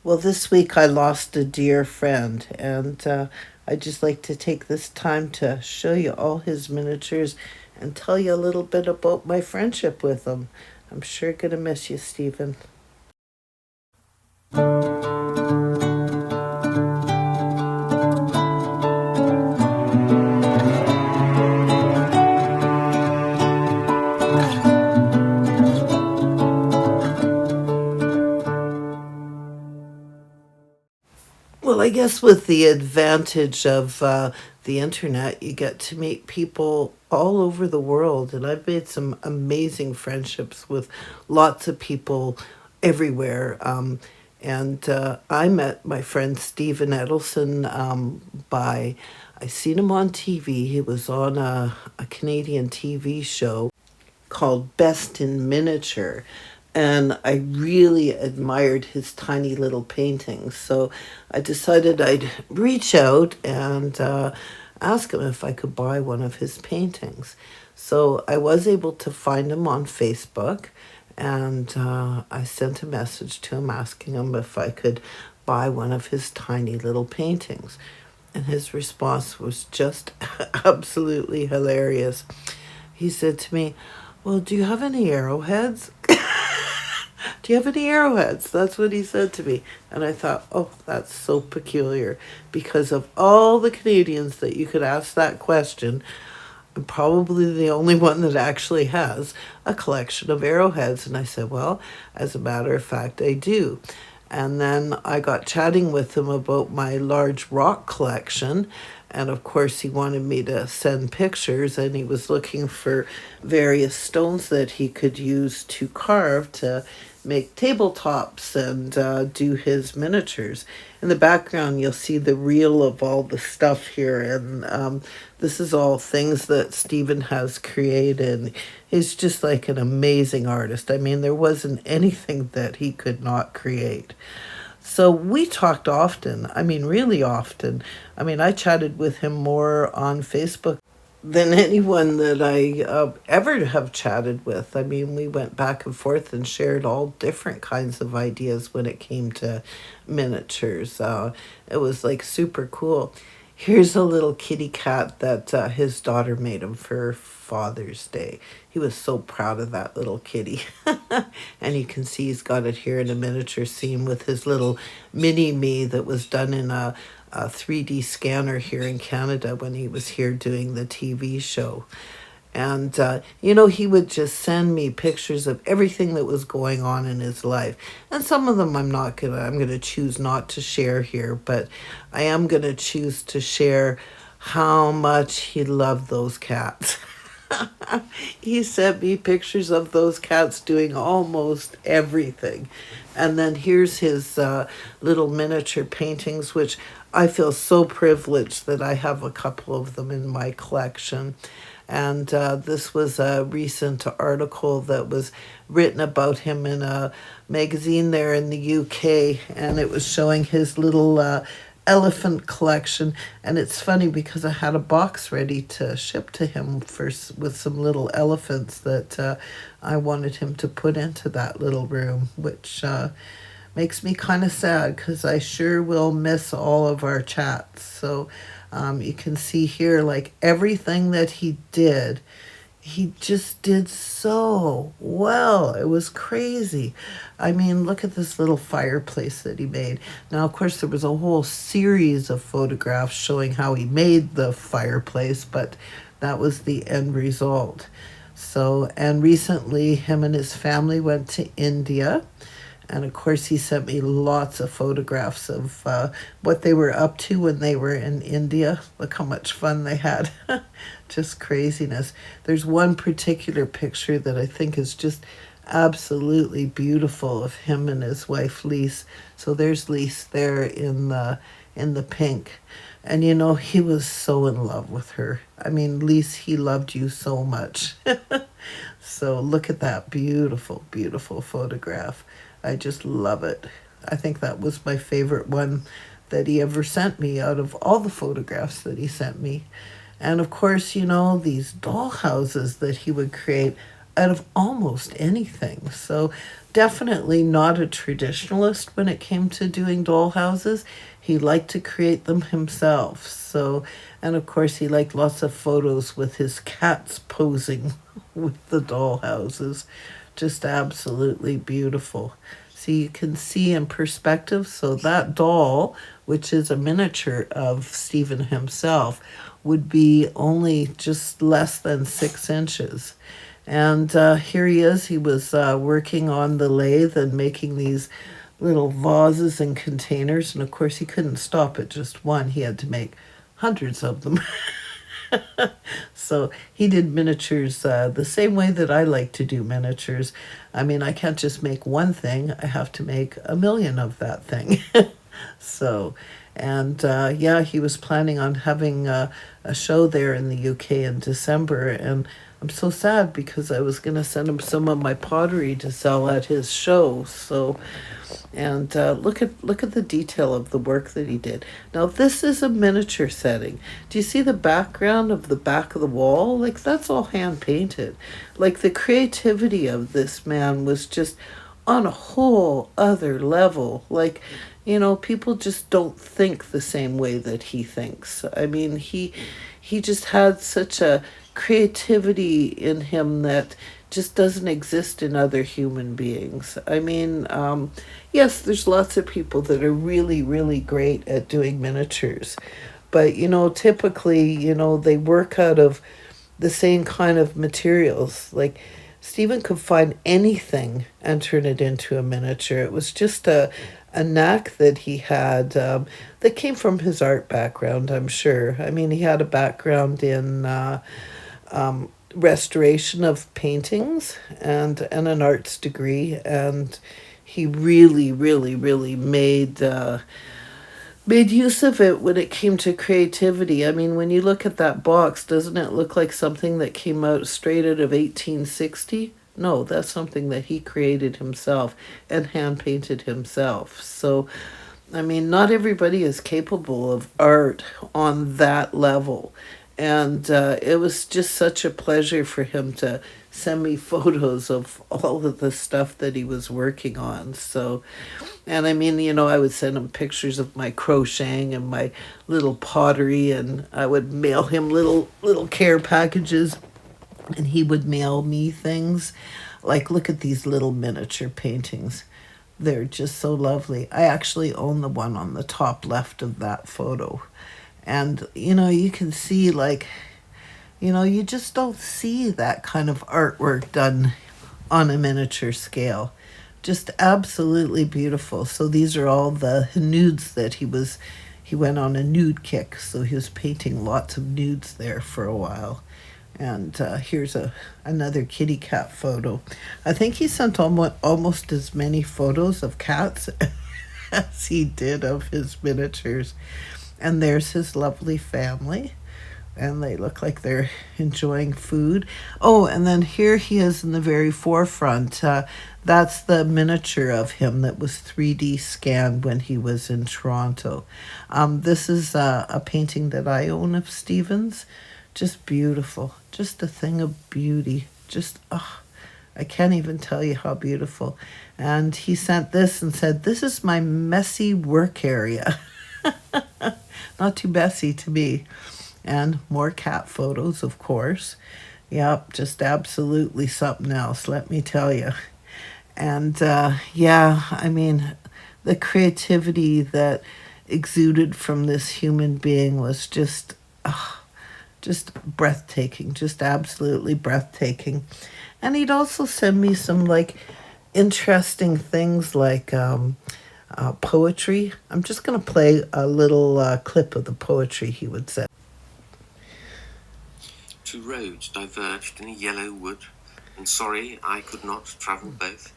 Well, this week I lost a dear friend, and I'd just like to take this time to show you all his miniatures and tell you a little bit about my friendship with him. I'm sure gonna miss you, Stephen. Well, I guess with the advantage of the internet, you get to meet people all over the world, and I've made some amazing friendships with lots of people everywhere. And I met my friend Stephen Eddleston by I seen him on TV. He was on a Canadian TV show called Best in Miniature. And I really admired his tiny little paintings. So I decided I'd reach out and ask him if I could buy one of his paintings. So I was able to find him on Facebook, and I sent a message to him asking him if I could buy one of his tiny little paintings. And his response was just absolutely hilarious. He said to me, "Well, do you have any arrowheads?" Do you have any arrowheads? That's what he said to me. And I thought, oh, that's so peculiar. Because of all the Canadians that you could ask that question, I'm probably the only one that actually has a collection of arrowheads. And I said, well, as a matter of fact, I do. And then I got chatting with him about my large rock collection. And of course, he wanted me to send pictures, and he was looking for various stones that he could use to carve to make tabletops and do his miniatures. In the background, you'll see the reel of all the stuff here, and this is all things that Stephen has created. He's just like an amazing artist. I mean, there wasn't anything that he could not create. So we talked often. I mean, really often. I mean, I chatted with him more on Facebook than anyone that I ever have chatted with. I mean, we went back and forth and shared all different kinds of ideas when it came to miniatures. It was like super cool. Here's a little kitty cat that his daughter made him for Father's Day. He was so proud of that little kitty. And you can see he's got it here in a miniature scene with his little mini me that was done in a 3D scanner here in Canada when he was here doing the TV show. And, he would just send me pictures of everything that was going on in his life. And some of them I'm going to choose not to share here, but I am going to choose to share how much he loved those cats. He sent me pictures of those cats doing almost everything. And then here's his little miniature paintings, which I feel so privileged that I have a couple of them in my collection. And this was a recent article that was written about him in a magazine there in the UK, and it was showing his little elephant collection. And it's funny because I had a box ready to ship to him with some little elephants that I wanted him to put into that little room, which makes me kind of sad because I sure will miss all of our chats. So you can see here, like everything that he just did so well. It was crazy. I mean, look at this little fireplace that he made. Now, of course, there was a whole series of photographs showing how he made the fireplace, but that was the end result. So, and recently, him and his family went to India. And of course, he sent me lots of photographs of what they were up to when they were in India. Look how much fun they had. Just craziness. There's one particular picture that I think is just absolutely beautiful of him and his wife, Lise. So there's Lise there in the pink. And he was so in love with her. I mean, Lise, he loved you so much. So look at that beautiful, beautiful photograph. I just love it. I think that was my favorite one that he ever sent me out of all the photographs that he sent me. And of course, these doll houses that he would create. out of almost anything. So definitely not a traditionalist when it came to doing doll houses. He liked to create them himself. So, and of course, he liked lots of photos with his cats posing with the doll houses. Just absolutely beautiful. So you can see in perspective. So that doll, which is a miniature of Stephen himself, would be only just less than 6 inches. And here he is. He was working on the lathe and making these little vases and containers. And of course, he couldn't stop at just one, he had to make hundreds of them. So he did miniatures the same way that I like to do miniatures. I mean, I can't just make one thing, I have to make a million of that thing. So, and yeah, he was planning on having a show there in the UK in December. And I'm so sad because I was going to send him some of my pottery to sell at his show. So, and look at the detail of the work that he did. Now this is a miniature setting. Do you see the background of the back of the wall? Like that's all hand painted. Like the creativity of this man was just on a whole other level. Like, you know, people just don't think the same way that he thinks. I mean, he just had such a creativity in him that just doesn't exist in other human beings. I mean, yes, there's lots of people that are really, really great at doing miniatures, but you know, typically, you know, they work out of the same kind of materials. Like Stephen could find anything and turn it into a miniature. It was just a knack that he had that came from his art background, I'm sure. I mean, he had a background in restoration of paintings and an arts degree, and he really, really, really made use of it when it came to creativity. I mean, when you look at that box, doesn't it look like something that came out straight out of 1860? No, that's something that he created himself and hand painted himself. So, I mean, not everybody is capable of art on that level. And it was just such a pleasure for him to send me photos of all of the stuff that he was working on. So, and I mean, you know, I would send him pictures of my crocheting and my little pottery, and I would mail him little care packages, and he would mail me things. Like, look at these little miniature paintings. They're just so lovely. I actually own the one on the top left of that photo. And, you know, you can see, like, you know, you just don't see that kind of artwork done on a miniature scale. Just absolutely beautiful. So these are all the nudes that he went on a nude kick. So he was painting lots of nudes there for a while. And here's another kitty cat photo. I think he sent almost as many photos of cats as he did of his miniatures. And there's his lovely family. And they look like they're enjoying food. Oh, and then here he is in the very forefront. That's the miniature of him that was 3D scanned when he was in Toronto. This is a painting that I own of Stephen's. Just beautiful. Just a thing of beauty. Just, oh, I can't even tell you how beautiful. And he sent this and said, "This is my messy work area." Not too messy to me. And more cat photos, of course. Yep, just absolutely something else, let me tell you. And yeah, I mean, the creativity that exuded from this human being was just breathtaking, just absolutely breathtaking. And he'd also send me some like interesting things like poetry. I'm just going to play a little clip of the poetry he would send. Two roads diverged in a yellow wood, and sorry I could not travel both,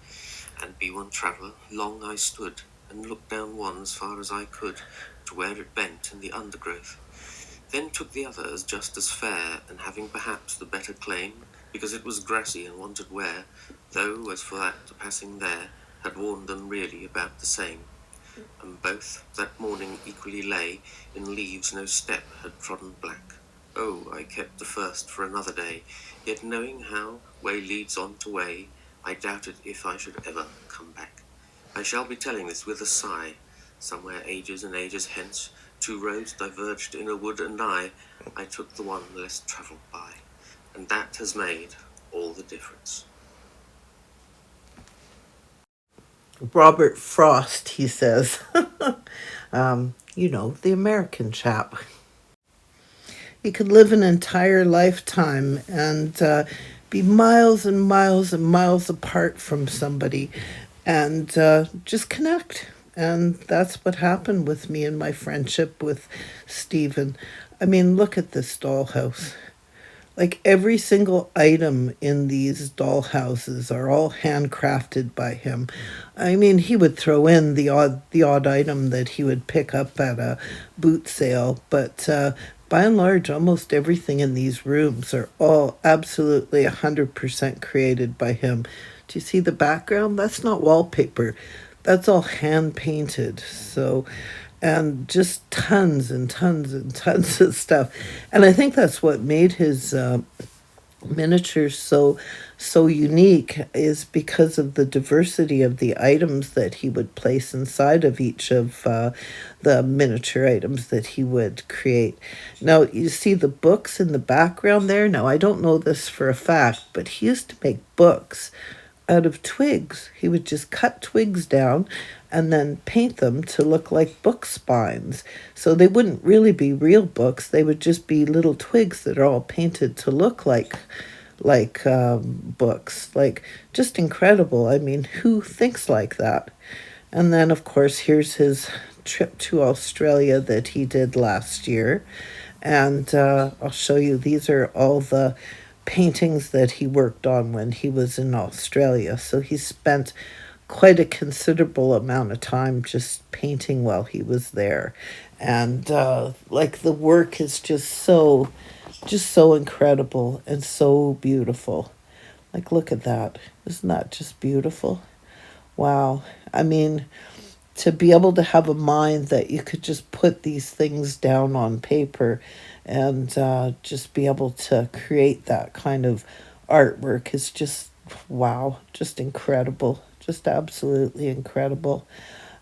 and be one traveller. Long I stood, and looked down one as far as I could, to where it bent in the undergrowth. Then took the other as just as fair, and having perhaps the better claim, because it was grassy and wanted wear, though as for that the passing there had worn them really about the same. And both that morning equally lay, in leaves no step had trodden black. Oh, I kept the first for another day, Yet knowing how way leads on to way, I doubted if I should ever come back. I shall be telling this with a sigh. Somewhere ages and ages hence, two roads diverged in a wood, and I took the one less travelled by, and that has made all the difference. Robert Frost, he says. The American chap. You could live an entire lifetime and be miles and miles and miles apart from somebody and just connect. And that's what happened with me and my friendship with Stephen. I mean, look at this dollhouse. Like every single item in these doll houses are all handcrafted by him. I mean, he would throw in the odd item that he would pick up at a boot sale, but by and large, almost everything in these rooms are all absolutely 100% created by him. Do you see the background? That's not wallpaper. That's all hand painted. So, and just tons and tons and tons of stuff. And I think that's what made his miniatures so unique is because of the diversity of the items that he would place inside of each of the miniature items that he would create. Now you see the books in the background there. Now I don't know this for a fact, but he used to make books out of twigs. He would just cut twigs down and then paint them to look like book spines. So they wouldn't really be real books. They would just be little twigs that are all painted to look like books. Like just incredible. I mean, who thinks like that? And then of course here's his trip to Australia that he did last year. And I'll show you, these are all the paintings that he worked on when he was in Australia. So he spent quite a considerable amount of time just painting while he was there. And like the work is just so incredible and so beautiful. Like look at that. Isn't that just beautiful? Wow. I mean, to be able to have a mind that you could just put these things down on paper and just be able to create that kind of artwork is just wow, just incredible, just absolutely incredible.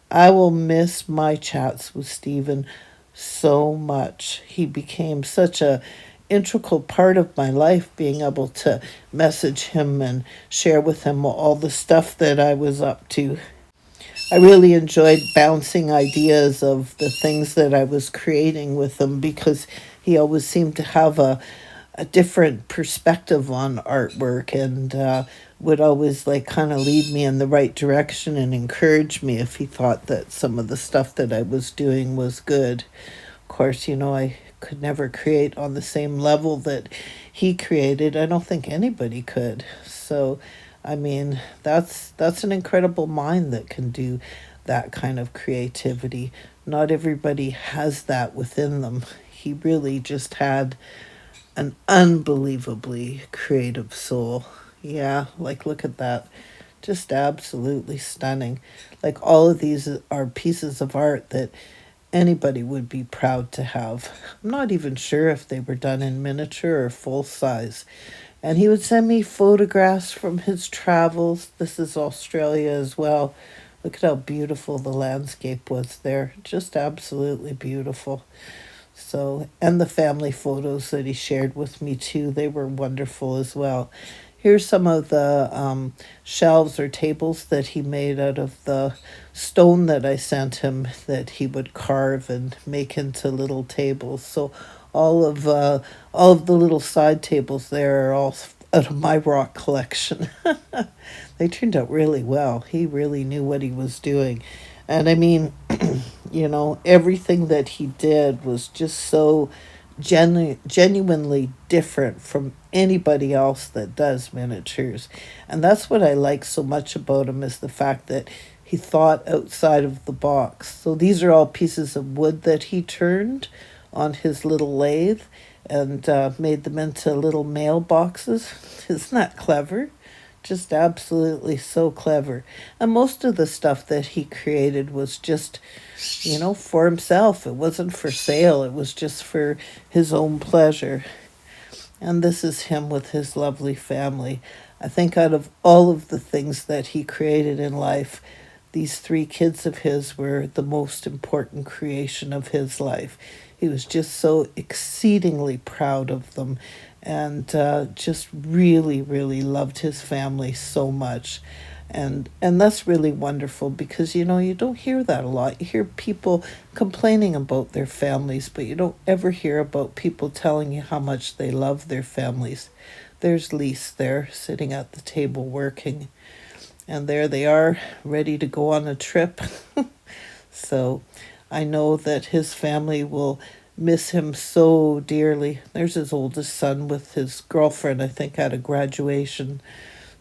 I will miss my chats with Stephen so much. He became such a integral part of my life, being able to message him and share with him all the stuff that I was up to. I really enjoyed bouncing ideas of the things that I was creating with him because he always seemed to have a different perspective on artwork and would always like kind of lead me in the right direction and encourage me if he thought that some of the stuff that I was doing was good. Of course, I could never create on the same level that he created. I don't think anybody could. So, I mean, that's an incredible mind that can do that kind of creativity. Not everybody has that within them. He really just had an unbelievably creative soul. Yeah, like look at that. Just absolutely stunning. Like all of these are pieces of art that anybody would be proud to have. I'm not even sure if they were done in miniature or full size. And he would send me photographs from his travels. This is Australia as well. Look at how beautiful the landscape was there. Just absolutely beautiful. So, and the family photos that he shared with me too, they were wonderful as well. Here's some of the shelves or tables that he made out of the stone that I sent him that he would carve and make into little tables. So all of the little side tables there are all out of my rock collection. They turned out really well. He really knew what he was doing. And I mean, everything that he did was just so genuinely different from anybody else that does miniatures. And that's what I like so much about him is the fact that he thought outside of the box. So these are all pieces of wood that he turned on his little lathe and made them into little mailboxes. Isn't that clever? Just absolutely so clever. And most of the stuff that he created was just, for himself. It wasn't for sale, it was just for his own pleasure. And this is him with his lovely family. I think out of all of the things that he created in life, these three kids of his were the most important creation of his life. He was just so exceedingly proud of them and just really, really loved his family so much. And that's really wonderful because you don't hear that a lot. You hear people complaining about their families, but you don't ever hear about people telling you how much they love their families. There's Lise there sitting at the table working, and there they are ready to go on a trip. So I know that his family will miss him so dearly. There's his oldest son with his girlfriend, I think, at a graduation.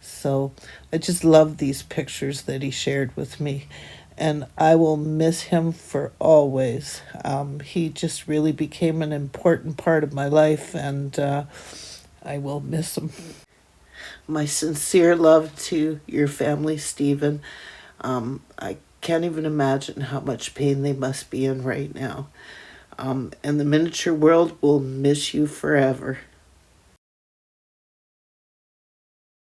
So I just love these pictures that he shared with me. And I will miss him for always. He just really became an important part of my life, and I will miss him. My sincere love to your family, Stephen. I can't even imagine how much pain they must be in right now. And the miniature world will miss you forever.